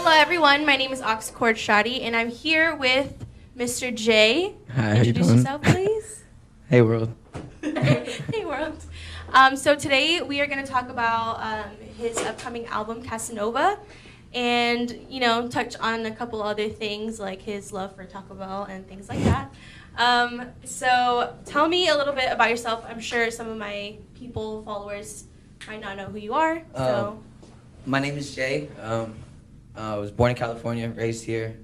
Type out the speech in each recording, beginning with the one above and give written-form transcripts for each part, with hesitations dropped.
Hello everyone, my name is AuxCordShawty and I'm here with Mr. Jay. Hi, Introduce yourself, please. Hey, world. Hey world. So today we are going to talk about his upcoming album, Casanova, and, you know, touch on a couple other things like his love for Taco Bell and things like that. So tell me a little bit about yourself. I'm sure some of my followers might not know who you are. So. My name is Jay. I was born in California, raised here.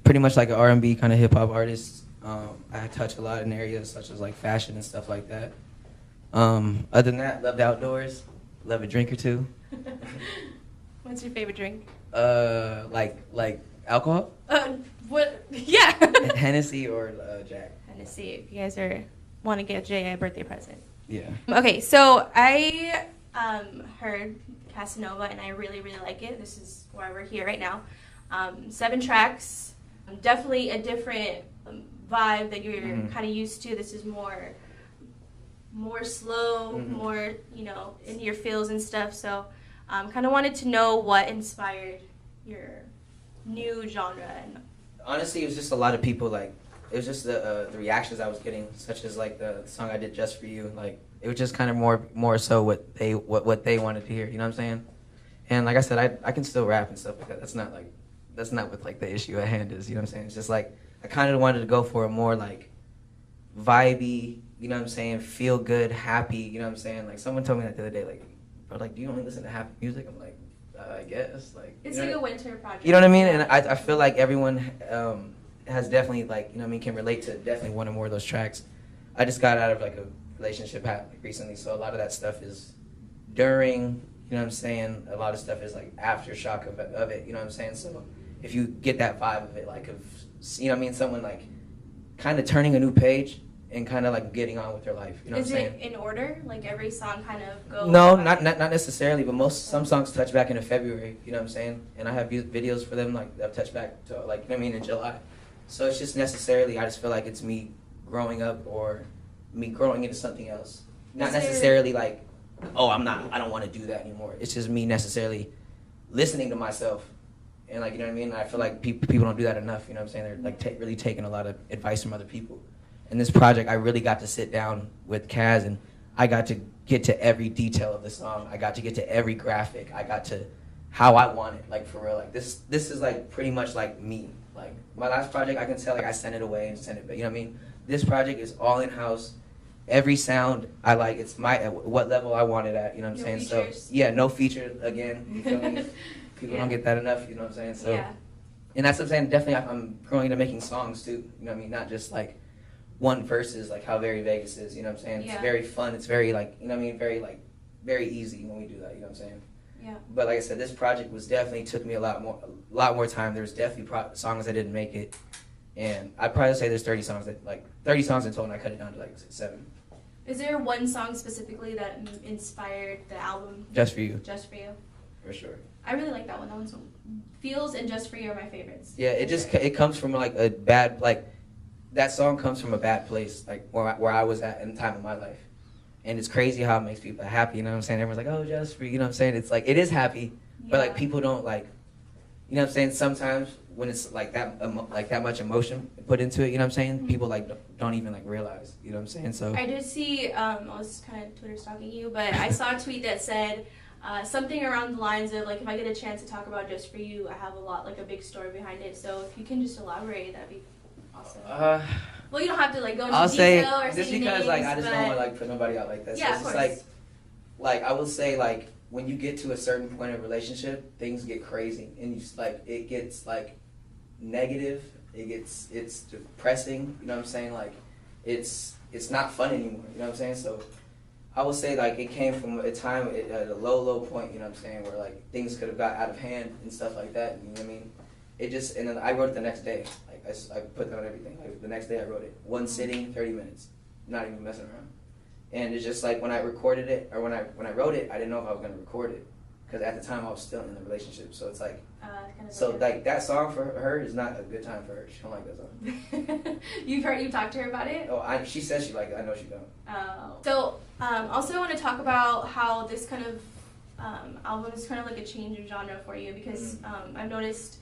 Pretty much like an R&B kind of hip hop artist. I touch a lot in areas such as like fashion and stuff like that. Other than that, love the outdoors, love a drink or two. What's your favorite drink? Like alcohol? What? Yeah. Hennessy or Jack. Hennessy. If you guys want to get Jay a birthday present. Yeah. Okay, so I heard Casanova and I really, really like it. This is why we're here right now. 7 tracks, definitely a different vibe that you're kind of used to. This is more slow, more, you know, in your feels and stuff. So kind of wanted to know what inspired your new genre. And honestly, it was just a lot of people, like, it was just the reactions I was getting, such as like the song I did Just For You. Like, it was just kind of more so what they wanted to hear, you know what I'm saying? And like I said, I can still rap and stuff like that. That's not what like the issue at hand is, you know what I'm saying? It's just like I kind of wanted to go for a more like vibey, you know what I'm saying, feel good, happy, you know what I'm saying? Like someone told me that the other day, like, bro, like, do you only listen to happy music? I'm like, I guess, like, it's like a winter project. You know what I mean? And I feel like everyone has definitely, like, you know what I mean, can relate to definitely one or more of those tracks. I just got out of like a relationship recently, so a lot of that stuff is during, you know what I'm saying, a lot of stuff is like aftershock of it, you know what I'm saying? So if you get that vibe of it, like, of, you know what I mean, someone like kind of turning a new page and kind of like getting on with their life, you know what I'm saying? Is it in order? Like every song kind of goes? No, not necessarily, but some songs touch back into February, you know what I'm saying? And I have videos for them like that touch back to, like, you know what I mean, in July. So it's just necessarily, I just feel like it's me growing up or me growing into something else. Not necessarily like, oh, I don't want to do that anymore. It's just me necessarily listening to myself. And like, you know what I mean? I feel like people don't do that enough, you know what I'm saying? They're like really taking a lot of advice from other people. In this project, I really got to sit down with Kaz and I got to get to every detail of the song. I got to get to every graphic. I got to how I want it, like, for real. Like, this is like pretty much like me. Like, my last project, I can tell, like, I sent it away and sent it back, you know what I mean? This project is all in-house. Every sound I like, it's what level I want it at, you know what I'm saying? Features. So, yeah, no feature, again, you feel me? People don't get that enough, you know what I'm saying? So, yeah. And that's what I'm saying, definitely I'm growing into making songs too, you know what I mean? Not just like one verses, like how Very Vegas is, you know what I'm saying? Yeah. It's very fun, it's very like, you know what I mean? Very like, very easy when we do that, you know what I'm saying? Yeah. But like I said, this project took me a lot more time. There's definitely songs I didn't make it. And I'd probably say there's 30 songs in total, and I cut it down to like 7. Is there one song specifically that inspired the album? Just For You. Just For You. For sure. I really like that one. That one's Feels and Just For You are my favorites. Yeah, it comes from like a bad, like, that song comes from a bad place, like where I was at in the time of my life. And it's crazy how it makes people happy, you know what I'm saying? Everyone's like, oh, just for you, you know what I'm saying? It's like, it is happy, but like people don't like, you know what I'm saying? Sometimes when it's like that much emotion put into it, you know what I'm saying? People like don't even like realize, you know what I'm saying? So I did see, I was kind of Twitter stalking you, but I saw a tweet that said something around the lines of like, if I get a chance to talk about Just For You, I have a big story behind it. So if you can just elaborate, that'd be awesome. Well, you don't have to like go into detail or say just because names, like I just don't want to like put nobody out like that. Yeah, so of it's course. like I will say, like, when you get to a certain point of relationship, things get crazy and you just like it gets like negative. It's depressing. You know what I'm saying? Like it's not fun anymore. You know what I'm saying? So I will say like it came from a time at a low point. You know what I'm saying? Where like things could have got out of hand and stuff like that. You know what I mean? And then I wrote it the next day. Like I put that on everything. Like the next day I wrote it. One sitting, 30 minutes. Not even messing around. And it's just like when I recorded it, or when I wrote it, I didn't know if I was gonna record it, because at the time I was still in the relationship. So it's like, like that song for her is not a good time for her. She don't like that song. You've talked to her about it? Oh, she says she likes it. I know she don't. Oh. So also I want to talk about how this kind of album is kind of like a change of genre for you because I've noticed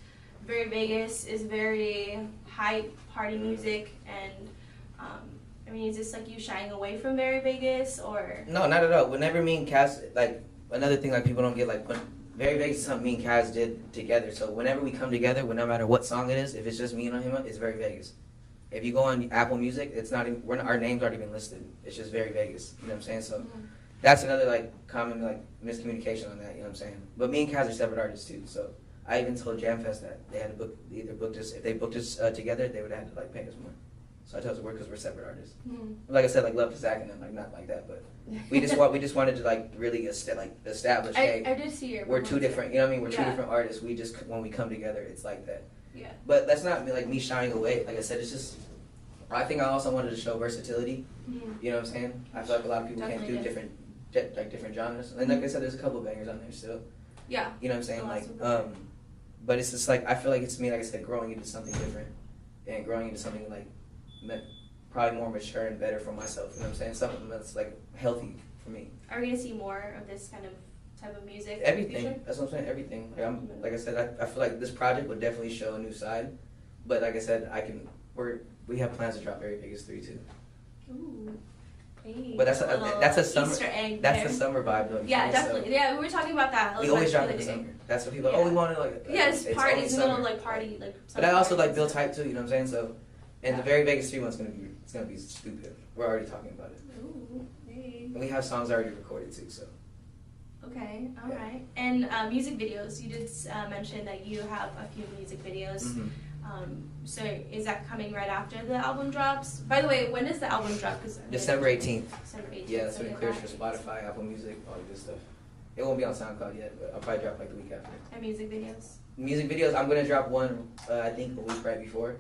Very Vegas is very hype party music, and I mean, is this like you shying away from Very Vegas or? No, not at all. Whenever me and Cass, like another thing like people don't get, like when Very Vegas is something me and Cass did together. So whenever we come together, no matter what song it is, if it's just me and him, it's Very Vegas. If you go on Apple Music, it's not even, our names aren't even listed. It's just Very Vegas. You know what I'm saying? So that's another like common like miscommunication on that. You know what I'm saying? But me and Kaz are separate artists too. So I even told Jamfest that they had to either booked us, if they booked us together, they would have had to like pay us more. So I told us because we're separate artists. Like I said, like love to Zach and them, like not like that, but we just wanted to like really establish. I did see your. We're two different. You know what I mean? We're two different artists. We just when we come together, it's like that. Yeah. But that's not like me shying away. Like I said, it's just. I think I also wanted to show versatility. You know what I'm saying? I feel like a lot of people can't do different genres. And like I said, there's a couple of bangers on there still. Yeah. You know what I'm saying? Like, but it's just like I feel like it's me. Like I said, growing into something different, and growing into something like probably more mature and better for myself. You know what I'm saying? Something that's like healthy for me. Are we gonna see more of this kind of type of music? Everything. That's what I'm saying. Everything. Like I said, I feel like this project would definitely show a new side. But like I said, we have plans to drop Very Vegas 3 too. Ooh. Hey, but that's a summer. Easter egg that's there. the summer vibe though. Yeah, definitely. So. Yeah, we were talking about that. We always drop in the summer. That's what people. Yeah. Oh, we wanted like. Yeah, it's parties. Middle like party like. But I also like build hype too. You know what I'm saying? So, and the Very Vegas 3 one's gonna be stupid. We're already talking about it. Ooh, hey. And we have songs already recorded too. So. Okay, all right. And music videos. You did mention that you have a few music videos. So is that coming right after the album drops? By the way, when does the album drop? December 18th. December 18th. Yeah, that's when it clears for Spotify, Apple Music, all the good stuff. It won't be on SoundCloud yet, but I'll probably drop like the week after. And music videos? Music videos, I'm gonna drop one, I think a week right before.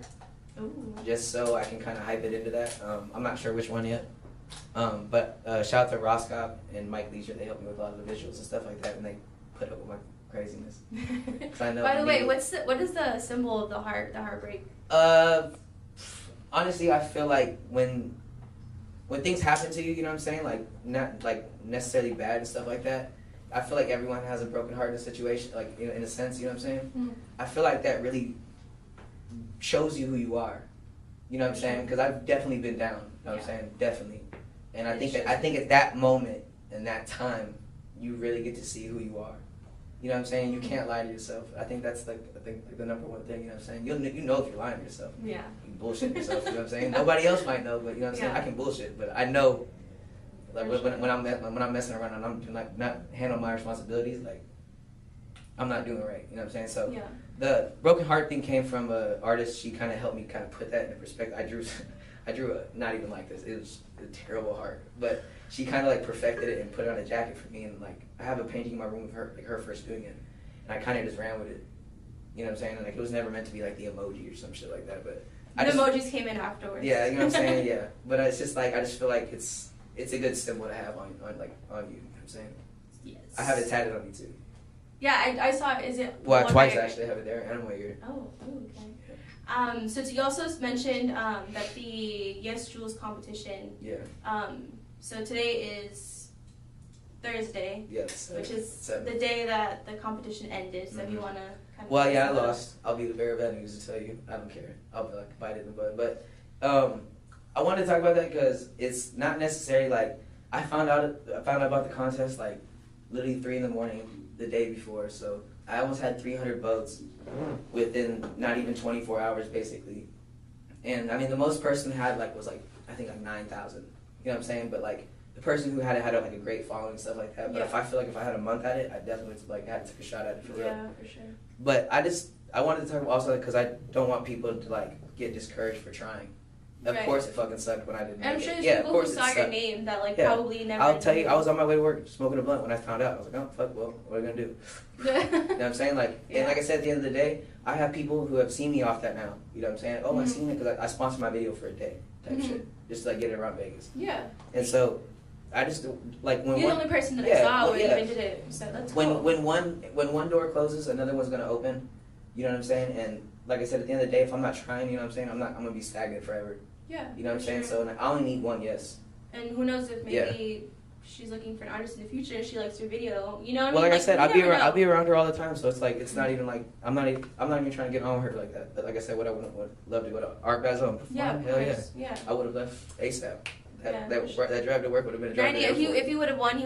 Ooh. Just so I can kind of hype it into that. I'm not sure which one yet. But shout out to Roscop and Mike Leisure. They helped me with a lot of the visuals and stuff like that, and they put up with my craziness. I know. By the way, what is the symbol of the heartbreak? Honestly, I feel like when things happen to you, you know what I'm saying, like not like necessarily bad and stuff like that. I feel like everyone has a broken heart in a situation, like in a sense, you know what I'm saying. I feel like that really shows you who you are. You know what I'm saying? Because I've definitely been down. You know what I'm saying? Definitely. And I think at that moment and that time, you really get to see who you are. You know what I'm saying? You can't lie to yourself. I think that's like the number one thing. You know what I'm saying? You know if you're lying to yourself. Yeah. You bullshit yourself. You know what I'm saying? Nobody else might know, but you know what I'm saying? I can bullshit, but I know. Like when I'm messing around and I'm not handling my responsibilities, like I'm not doing it right. You know what I'm saying? So the broken heart thing came from an artist. She kind of helped me kind of put that into perspective. I drew a not even like this. It was a terrible heart, but she kind of like perfected it and put it on a jacket for me. And like I have a painting in my room of her, like her first doing it, and I kind of just ran with it. You know what I'm saying? And like it was never meant to be like the emoji or some shit like that. But emojis came in afterwards. Yeah, you know what I'm saying? Yeah, but it's just like I just feel like it's a good symbol to have on you. You know what I'm saying? Yes. I have it tatted on me too. Yeah, I saw it. Is it? Well, twice actually. I have it there and my ear. Oh, okay. So you also mentioned that the Yes Jules competition. Yeah. So today is Thursday. Yes. Which is the day that the competition ended. So if you want to kind of. Well, yeah, I lost. I'll be the bearer of bad news to tell you. I don't care. I'll be like bite it in the bud. But I wanted to talk about that because it's not necessarily like I found out about the contest like literally 3 a.m. the day before. So I almost had 300 votes within not even 24 hours, basically. And I mean, the most person had was I think like 9,000. You know what I'm saying? But like the person who had it had like a great following and stuff like that. But if I feel like if I had a month at it, I definitely had to take a shot at it for real. Yeah, for sure. But I wanted to talk also because I don't want people to like get discouraged for trying. Of course, it fucking sucked when I didn't. I'm sure there's people who saw your name that probably never. I'll tell you, I was on my way to work smoking a blunt when I found out. I was like, oh fuck, well, what are we gonna do? You know what I'm saying? And like I said, at the end of the day, I have people who have seen me off that now. You know what I'm saying? Oh, I seen it because I sponsored my video for a day type shit, just to like get it around Vegas. Yeah. And so, I just like when you're the only person that I saw where you even did it. So that's cool. When one door closes, another one's gonna open. You know what I'm saying? And like I said, at the end of the day, if I'm not trying, you know what I'm saying, I'm gonna be stagnant forever. Yeah. You know what I'm saying? So I only need one yes. And who knows if maybe she's looking for an artist in the future and she likes your video, you know what I mean? Well, like I said, you never I'll know. be around her all the time, so it's like it's not even like I'm not even trying to get on with her like that. But like I said, would love to go to Art Basel and perform? Yeah, of Hell course. Yeah. I would have left ASAP. Yeah. That drive to work would have been a drive 9 to a.m. airport. If you would have won,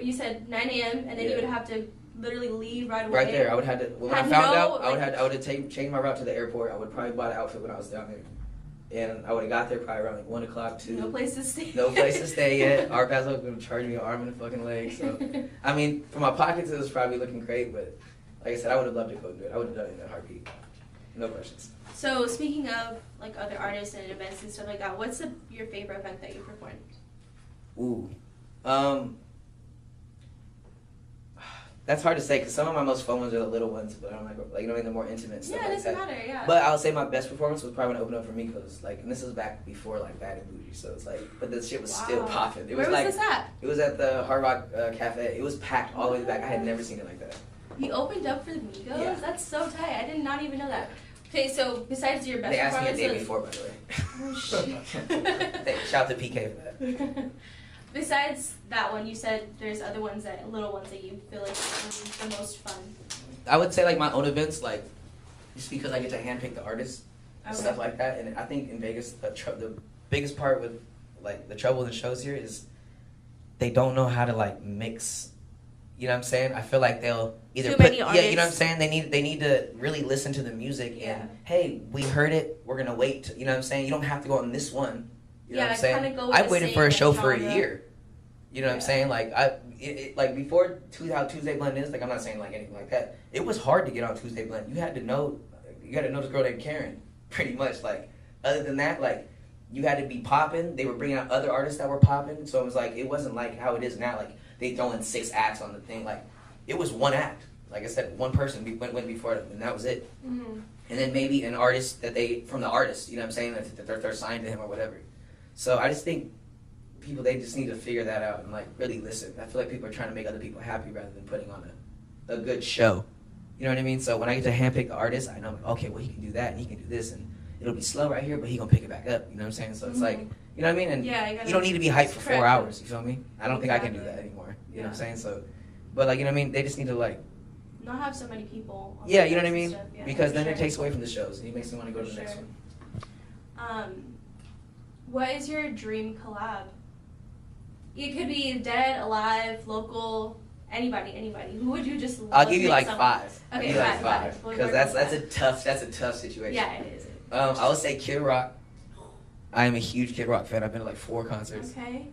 you said 9 a.m. and then you Yeah. would have to literally leave right away. Right there, I would have to. When I Had found no, out, like- I would have changed my route to the airport. I would probably buy the outfit when I was down there, and I would have got there probably around like 1 o'clock. No place to stay. No place to stay yet. Art Basel was gonna charge me an arm and a fucking leg. So, I mean, for my pockets, it was probably looking great, but like I said, I would have loved to go do it. I would have done it in a heartbeat. No questions. So speaking of like other artists and events and stuff like that, what's your favorite event that you performed? Ooh, that's hard to say because some of my most fun ones are the little ones, but I don't like you know what I mean, the more intimate stuff Yeah, it like doesn't that. matter. Yeah. But I would say my best performance was probably when I opened up for Migos, like, and this was back before like Bad and Bougie, so it's like, but the shit was still Wow. popping. It Where was like this at? it was at the Hard Rock Cafe. It was packed all the way to the back. I had never seen it like that. You opened up for the Migos? Yeah. That's so tight. I did not even know that. Okay, so besides your best They asked me a performance, day before, by the way. Oh shit. Shout out to PK for that. Besides that one, you said there's other ones little ones that you feel like are the most fun. I would say like my own events, like just because I get to handpick the artists and Okay. stuff like that. And I think in Vegas, the biggest part with like the trouble in the shows here is they don't know how to like mix. You know what I'm saying? I feel like they'll either Too put many yeah, you know what I'm artists. saying? They need to really listen to the music Yeah. and hey, we heard it, we're gonna wait. You know what I'm saying? You don't have to go on this one. You know Yeah, what I'm saying? kinda go with I've the waited same, for a like, show for a genre. year. You know what I'm Yeah. saying? Like like before how Tuesday Blend is, like I'm not saying like anything like that. It was hard to get on Tuesday Blend. You had to know this girl named Karen, pretty much. Like other than that, like you had to be popping. They were bringing out other artists that were popping, so it was like it wasn't like how it is now. Like they throw in 6 acts on the thing. Like it was one act. Like I said, one person went before them, and that was it. Mm-hmm. And then maybe an artist from the artist, you know what I'm saying, that they're signed to him or whatever. So I just think people, they just need to figure that out and like really listen. I feel like people are trying to make other people happy rather than putting on a good show. You know what I mean? So when I get to handpick the artist, I know, like, okay, well he can do that and he can do this and it'll be slow right here, but he gonna pick it back up. You know what I'm saying? So it's like, you know what I mean? And Yeah, you don't need to be hyped for 4 correct. hours. You feel me? I don't think I can do Exactly. that anymore. You know Yeah. what I'm saying? So, but like, you know what I mean? They just need to like, Not have so many people. On yeah, the you know what I events mean? and stuff. Yeah, Because for then it sure. takes away from the shows and it makes me want to go to For the next sure. one. What is your dream collab? It could be dead, alive, local, anybody. Who would you just love I'll give to you make like some- 5. I'll Okay, give you like five. 5. We'll Because work that's with a tough situation. Yeah, it is. I would say Kid Rock. I am a huge Kid Rock fan. I've been to like 4 concerts. Okay.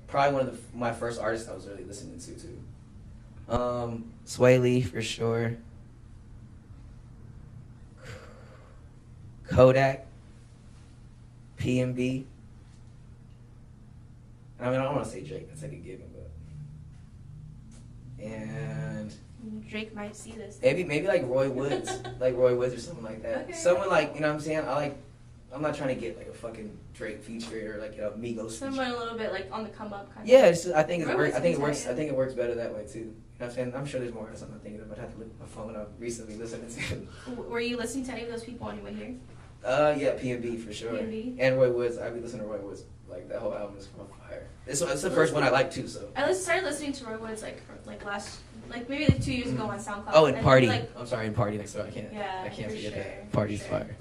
Probably one of my first artists I was really listening to too. Sway Lee for sure. Kodak. PNB. I mean, I don't want to say Drake. That's like a given, but. And Drake might see this. maybe like Roy Woods, or something like that. Okay. Someone like, you know what I'm saying? I'm not trying to get like a fucking Drake feature or like a Migos Someone feature. a little bit like on the come up kind Yeah, of. it's just, I think Roy it Woods works. I think it is works. tight. I think it works better that way too. You know what I'm saying? I'm sure there's more or something I'm thinking of. I'd have to look at my phone when I'm recently listening to. Were you listening to any of those people on your way here? Yeah, P&B for sure. P&B? And Roy Woods. I'd be listening to Roy Woods. Like that whole album is on fire. It's the first one I like too. So. I started listening to Roy Woods maybe 2 years ago on SoundCloud. Oh, and then, Party. like, I'm sorry, and Party next door. I can't for forget sure, that. Party's for sure. fire.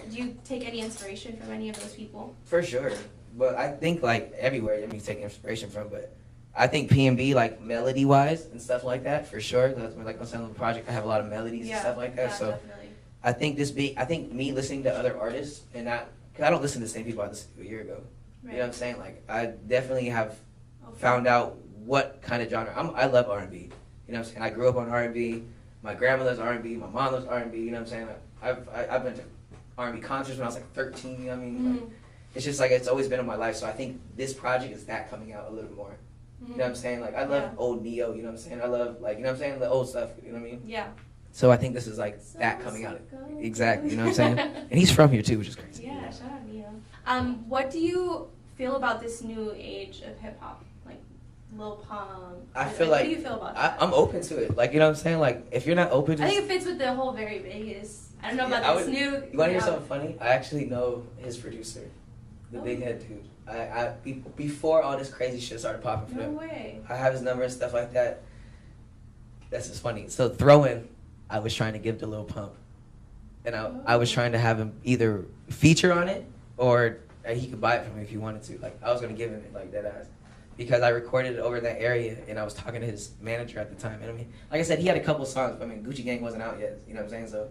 Do you take any inspiration from any of those people? For sure. But I think like everywhere you take inspiration from, but I think P&B like melody wise and stuff like that for sure. That's like on some project I have a lot of melodies and stuff like that. Yeah, So definitely. I think me listening to other artists and not because I don't listen to the same people I listened to a year ago. Right. You know what I'm saying? Like I definitely have Okay. found out what kind of genre. I love R&B. You know what I'm saying? I grew up on R&B. My grandma loves R&B. My mom loves R&B. You know what I'm saying? I've been to R&B concerts when I was like 13. You know what I mean? Like, it's just like it's always been in my life. So I think this project is that coming out a little more. You know what I'm saying? Like I love Yeah. old Neo. You know what I'm saying? I love like you know what I'm saying, the old stuff. You know what I mean? Yeah. So I think this is like that coming out. Exactly. You know what I'm saying? And he's from here too, which is crazy. Yeah, shout out Neo. What do you feel about this new age of hip hop, like Lil Pump? I feel what like do you feel about that? I'm open to it. Like you know what I'm saying? Like if you're not open to I think it fits with the whole very Vegas. I don't know Yeah, about I this would- new. You want to hear something funny? I actually know his producer, the Oh. big head dude. Before all this crazy shit started popping for No them. way. I have his number and stuff like that. That's just funny. So throwing, I was trying to give to Lil Pump, and I was trying to have him either feature on it or he could buy it from me if he wanted to. Like I was gonna give him it like that ass, because I recorded it over in that area and I was talking to his manager at the time. And I mean, like I said, he had a couple songs. But I mean, Gucci Gang wasn't out yet. You know what I'm saying? So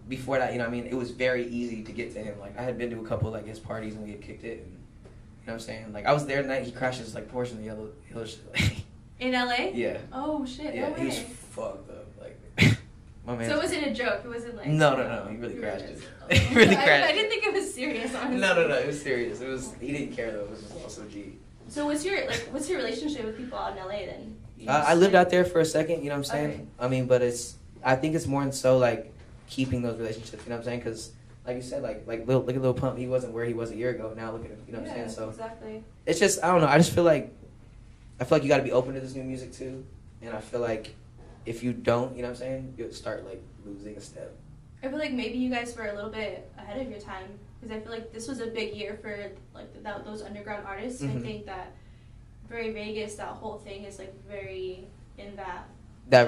before that, you know what I mean, it was very easy to get to him. Like I had been to a couple like his parties and we had kicked it. And, you know what I'm saying? Like I was there the night he crashed his like Porsche in the yellow shit. In LA? Yeah. Oh shit. Yeah, No way. he was fucked up. Like my man. So it wasn't a joke. It wasn't like. No. He really crashed it. Oh. He really crashed. I didn't think it was serious. Honestly. No. It was serious. It was. He didn't care though. It was just also G. So what's your relationship with people out in LA then? I lived out there for a second. You know what I'm saying? Okay. I mean, but I think it's more than so like keeping those relationships. You know what I'm saying? Because like you said, look at Lil Pump. He wasn't where he was a year ago. Now look at him. You know what I'm saying? So exactly. It's just I don't know. I feel like you got to be open to this new music too. And I feel like if you don't, you know what I'm saying, you'll start like losing a step. I feel like maybe you guys were a little bit ahead of your time, because I feel like this was a big year for like those underground artists. Mm-hmm. I think that Very Vegas, that whole thing is like very in that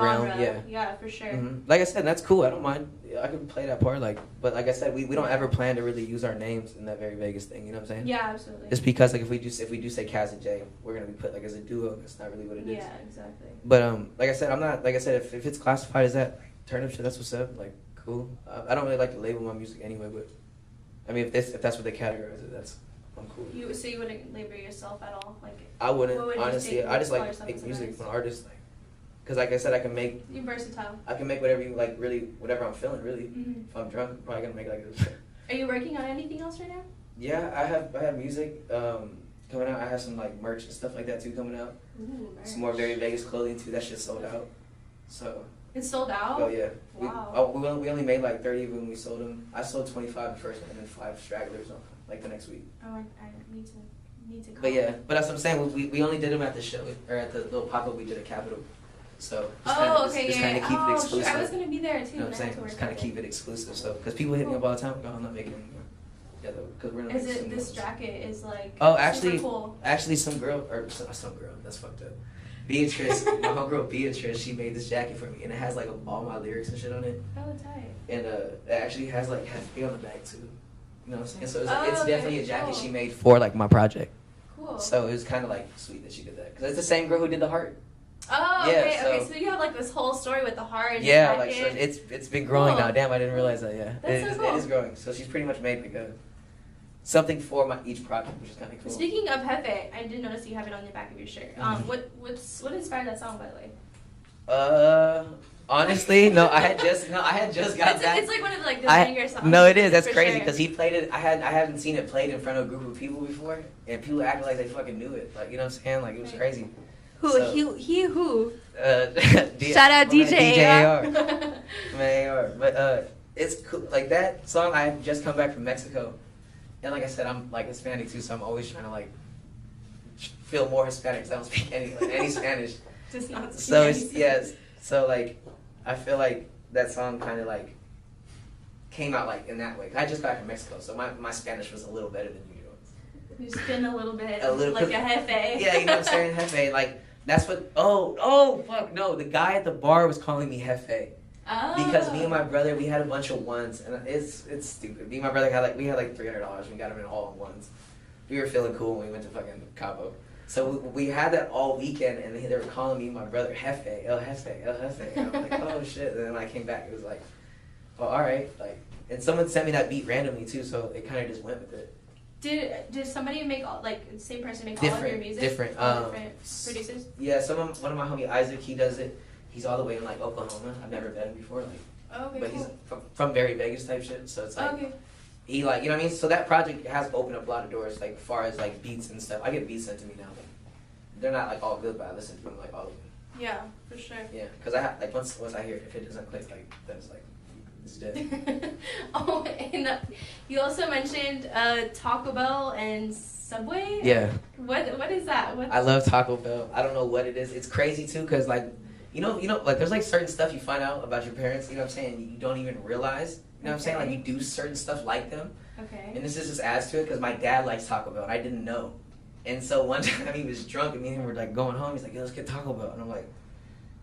realm, genre. Yeah, for sure. Mm-hmm. Like I said, that's cool. I don't mind. I can play that part. But like I said, we don't ever plan to really use our names in that Very Vegas thing. You know what I'm saying? Yeah, absolutely. Just because like if we do say Kaz and Jay, we're gonna be put like as a duo. That's not really what it is. Yeah, exactly. But like I said, I'm not like I said. If it's classified as that turn-up shit, that's what's up. Like cool. I don't really like to label my music anyway. But I mean, if that's what they categorize it, I'm cool. So you wouldn't label yourself at all, like? I wouldn't What would you honestly. say I just call like yourself make as an music artist? from artists. Like, because like I said, I can make. You're versatile. I can make whatever you like. Really, whatever I'm feeling. Really, Mm-hmm. if I'm drunk, I'm probably gonna make like. Are you working on anything else right now? Yeah, I have music coming out. I have some like merch and stuff like that too coming out. Ooh, merch. Some more Very Vegas clothing too. That shit sold out. So. It's sold out? Oh yeah. Wow. We only made like 30 when we sold them. I sold 25 the first one and then 5 stragglers on like the next week. Oh, I need to. But yeah, but that's what I'm saying. We only did them at the show or at the little pop up we did at Capitol. So just kind of keep it exclusive. I was gonna be there too. You know what I'm saying? Just kind of keep it exclusive. So because people hit me up all the time, I'm not making it anymore. Yeah, because we're not. Is it this jacket is like? Oh, actually, super cool. actually, some girl. That's fucked up. Beatrice, my homegirl Beatrice, she made this jacket for me, and it has like all my lyrics and shit on it. Oh, tight. And it actually has like Hefty on the back too. You know what I'm saying? So it's okay, definitely a jacket cool. she made for like my project. Cool. So it was kind of like sweet that she did that because it's the same girl who did the heart. Oh, Yeah, okay. So you have like this whole story with the heart. And Yeah, the like so jacket. it's been growing Cool. now. Damn, I didn't realize that. Yeah, That's so cool. It is growing. So she's pretty much made like something for each project, which is kind of cool. Speaking of Jefe, I did notice you have it on the back of your shirt. What inspired that song, by the way? Honestly, no. I had just got back. It's like one of like the banger songs. No, it is. That's for crazy sure. because he played it. I haven't seen it played in front of a group of people before, and people acted like they fucking knew it. Like you know what I'm saying? Like it was crazy. Who? So, Who? Shout out DJ AR. Man, AR. But it's cool. Like that song. I had just come back from Mexico, and like I said, I'm like Hispanic too, so I'm always trying to like feel more Hispanic. 'Cause I don't speak any Spanish. Just not. So it's yes. So like, I feel like that song kind of like came out like in that way. I just got back from Mexico, so my Spanish was a little better than usual. You spin a little bit. A little like bit. a Jefe. Yeah, you know what I'm saying, Jefe. Like that's what. Oh, fuck no! The guy at the bar was calling me Jefe because me and my brother we had a bunch of ones, and it's stupid. Me and my brother had like $300. We got them in all in ones. We were feeling cool when we went to fucking Cabo. So we had that all weekend, and they were calling me my brother Jefe, El Jefe, El Jefe. And I'm like, oh shit! And then when I came back, it was like, oh, all right. Like, and someone sent me that beat randomly too, so it kind of just went with it. Did somebody make the same person make all of your music? Different. Different producers. Yeah, one of my homie Isaac, he does it. He's all the way in like Oklahoma. I've never met him before, like, Okay, but cool. he's from Very Vegas type shit. So it's like Okay. he like you know what I mean. So that project has opened up a lot of doors, like as far as like beats and stuff. I get beats sent to me now. Like, they're not like all good, but I listen to them like all of them. Yeah, for sure. Yeah, because I have like once I hear it, if it doesn't click, like that's like it's dead. Oh, and you also mentioned Taco Bell and Subway. Yeah. What is that? I love Taco Bell. I don't know what it is. It's crazy too, cause like, you know, like there's like certain stuff you find out about your parents. You know what I'm saying? You don't even realize. You know what I'm saying? Like you do certain stuff like them. Okay. And this just adds to it because my dad likes Taco Bell, and I didn't know. And so one time he was drunk, and me and him were like going home. He's like, "Yo, let's get Taco Bell," and I'm like,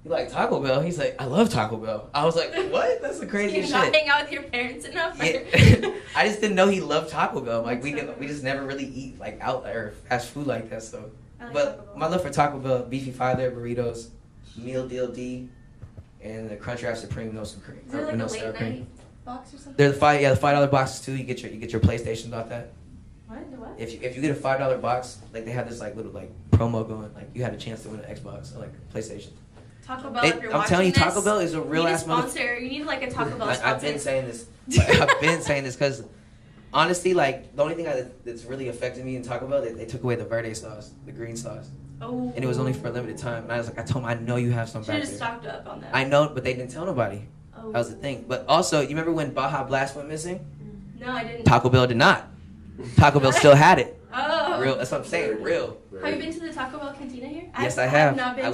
"You like Taco Bell?" He's like, "I love Taco Bell." I was like, "What? That's the craziest shit. You not shit." hang out with your parents enough? Yeah. I just didn't know he loved Taco Bell. Like we just never really eat like out or fast food like that. So, but my love for Taco Bell, beefy five-layer burritos, meal deal D, and the Crunchwrap Supreme no cream. Is there like a late night box or something? They're the $5 boxes too. You get your PlayStations off that. What? The what? If you get a $5 box, like they have this like little like promo going, like you had a chance to win an Xbox or like a PlayStation. Taco Bell, if you're I'm telling you, watching Taco this, Bell is a real ass sponsor. You need like a Taco Bell sponsor. I've been saying this. I've been saying this because honestly, like the only thing that's really affected me in Taco Bell, they took away the verde sauce, the green sauce. Oh. And it was only for a limited time. And I was like, I told them, I know you have some back there. Should've stocked up on that. I know, but they didn't tell nobody. Oh. That was the thing. But also, you remember when Baja Blast went missing? No, I didn't. Taco Bell did not. Taco Bell still had it. Oh. Real. That's what I'm saying. Real. Have you been to the Taco Bell cantina here? Yes, I have. Not been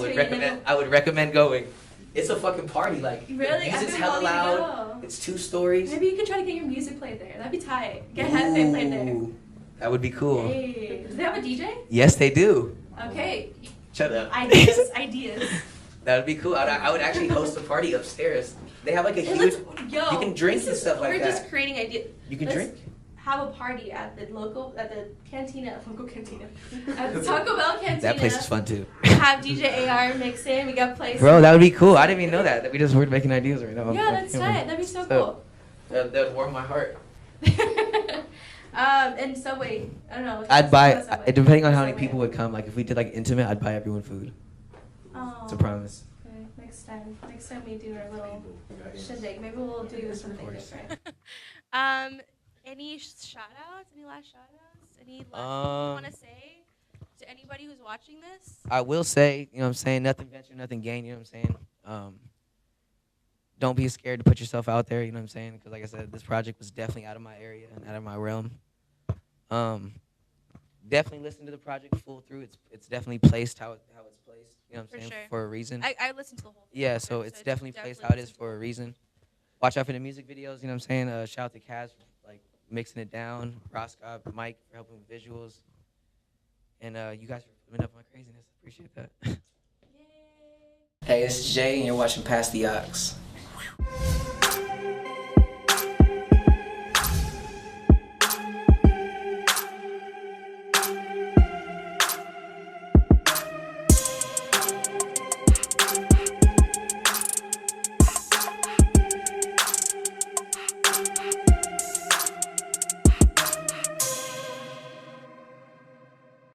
I would recommend going. It's a fucking party. Like really, the music's hella loud. It's 2 stories. Maybe you could try to get your music played there. That'd be tight. Get headband played there. That would be cool. Hey. Do they have a DJ? Yes, they do. Okay. Shut up. Ideas. That would be cool. I would actually host a party upstairs. They have like a huge. You can drink and stuff like that. We're just creating ideas. You can drink. Have a party at the local cantina, at the Taco Bell cantina. That place is fun too. Have DJ AR mix in. We got plays. Bro, that would be cool. I didn't even know that. We just were making ideas right now. Yeah, that's tight. That'd be so cool. That would warm my heart. And Subway, I don't know. I'd buy, depending on how many people would come. Like if we did like intimate, I'd buy everyone food. Oh. It's a promise. Okay, next time we do our little shindig, maybe we'll do something different. Any shout outs? Any last shout outs? Any last things you want to say to anybody who's watching this? I will say, you know what I'm saying, nothing venture, nothing gain, you know what I'm saying? Don't be scared to put yourself out there, you know what I'm saying? Because like I said, this project was definitely out of my area and out of my realm. Definitely listen to the project full through. It's definitely placed how it's placed, you know what I'm saying, for a reason. I listened to the whole thing. Yeah, so it's definitely placed how it is for a reason. Watch out for the music videos, you know what I'm saying? Shout out to Kaz for like mixing it down, Roscoe, Mike for helping with visuals, and you guys for filming up my craziness. Appreciate that. Hey, this is Jay, and you're watching Past the Aux.